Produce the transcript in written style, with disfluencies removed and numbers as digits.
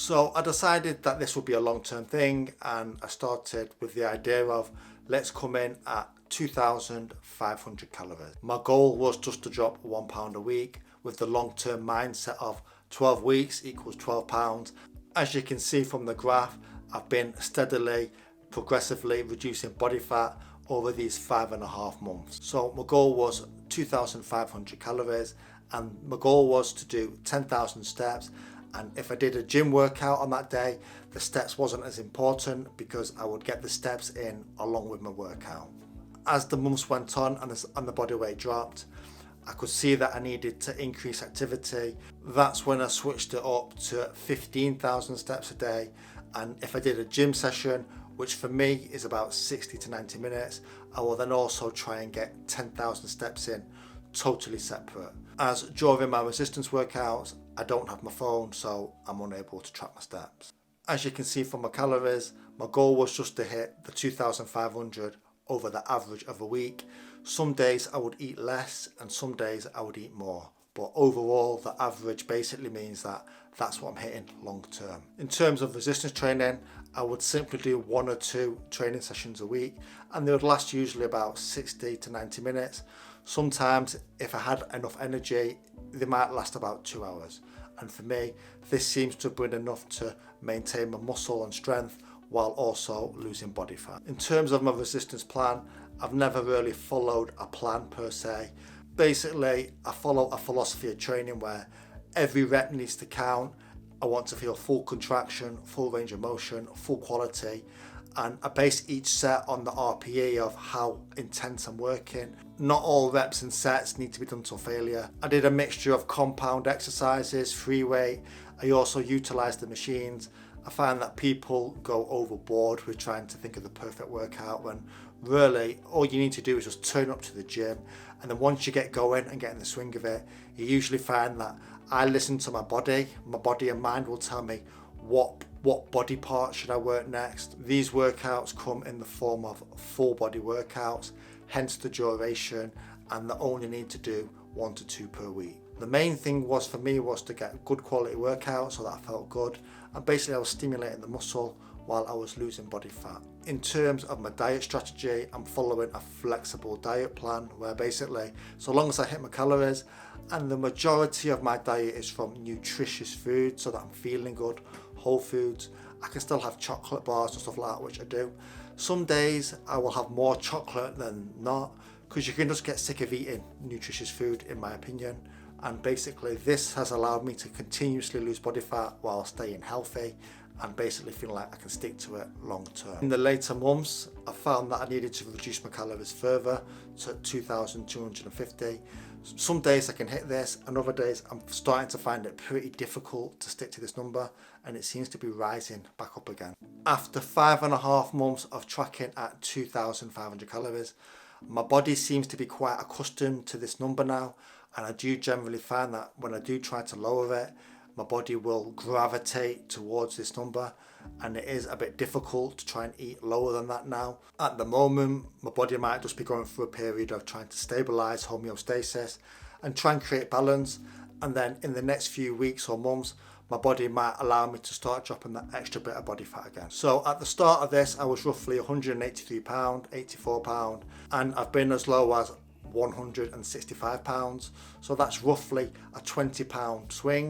So I decided that this would be a long-term thing, and I started with the idea of let's come in at 2,500 calories. My goal was just to drop £1 a week with the long-term mindset of 12 weeks equals 12 pounds. As you can see from the graph, I've been steadily, progressively reducing body fat over these 5.5 months. So my goal was 2,500 calories, and my goal was to do 10,000 steps. And if I did a gym workout on that day, the steps wasn't as important because I would get the steps in along with my workout. As the months went on and the body weight dropped, I could see that I needed to increase activity. That's when I switched it up to 15,000 steps a day. And if I did a gym session, which for me is about 60 to 90 minutes, I will then also try and get 10,000 steps in, totally separate. As during my resistance workouts, I don't have my phone, so I'm unable to track my steps. As you can see from my calories, my goal was just to hit the 2,500 over the average of a week. Some days I would eat less and some days I would eat more. But overall, the average basically means that that's what I'm hitting long term. In terms of resistance training, I would simply do 1 or 2 training sessions a week, and they would last usually about 60 to 90 minutes. Sometimes, if I had enough energy, they might last about 2 hours. And for me, this seems to have been enough to maintain my muscle and strength while also losing body fat. In terms of my resistance plan, I've never really followed a plan per se. Basically, I follow a philosophy of training where every rep needs to count. I want to feel full contraction, full range of motion, full quality, and I base each set on the RPE of how intense I'm working. Not all reps and sets need to be done till failure. I did a mixture of compound exercises, free weight. I also utilised the machines. I find that people go overboard with trying to think of the perfect workout when really all you need to do is just turn up to the gym, and then once you get going and get in the swing of it, you usually find that I listen to my body and mind will tell me what body part should I work next. These workouts come in the form of full body workouts, hence the duration, and I only need to do 1 to 2 per week. The main thing was for me was to get good quality workout so that I felt good, and basically I was stimulating the muscle while I was losing body fat. In terms of my diet strategy, I'm following a flexible diet plan where basically, so long as I hit my calories, and the majority of my diet is from nutritious food so that I'm feeling good, whole foods. I can still have chocolate bars and stuff like that, which I do. Some days I will have more chocolate than not, because you can just get sick of eating nutritious food, in my opinion. And basically this has allowed me to continuously lose body fat while staying healthy and basically feeling like I can stick to it long term. In the later months, I found that I needed to reduce my calories further to 2,250. Some days I can hit this, and other days I'm starting to find it pretty difficult to stick to this number, and it seems to be rising back up again. After 5.5 months of tracking at 2,500 calories, my body seems to be quite accustomed to this number now, and I do generally find that when I do try to lower it, my body will gravitate towards this number, and it is a bit difficult to try and eat lower than that now. At the moment, my body might just be going through a period of trying to stabilise homeostasis and try and create balance, and then in the next few weeks or months, my body might allow me to start dropping that extra bit of body fat again. So at the start of this, I was roughly 183 pound, 84 pound, and I've been as low as 165 pounds. So that's roughly a 20 pound swing.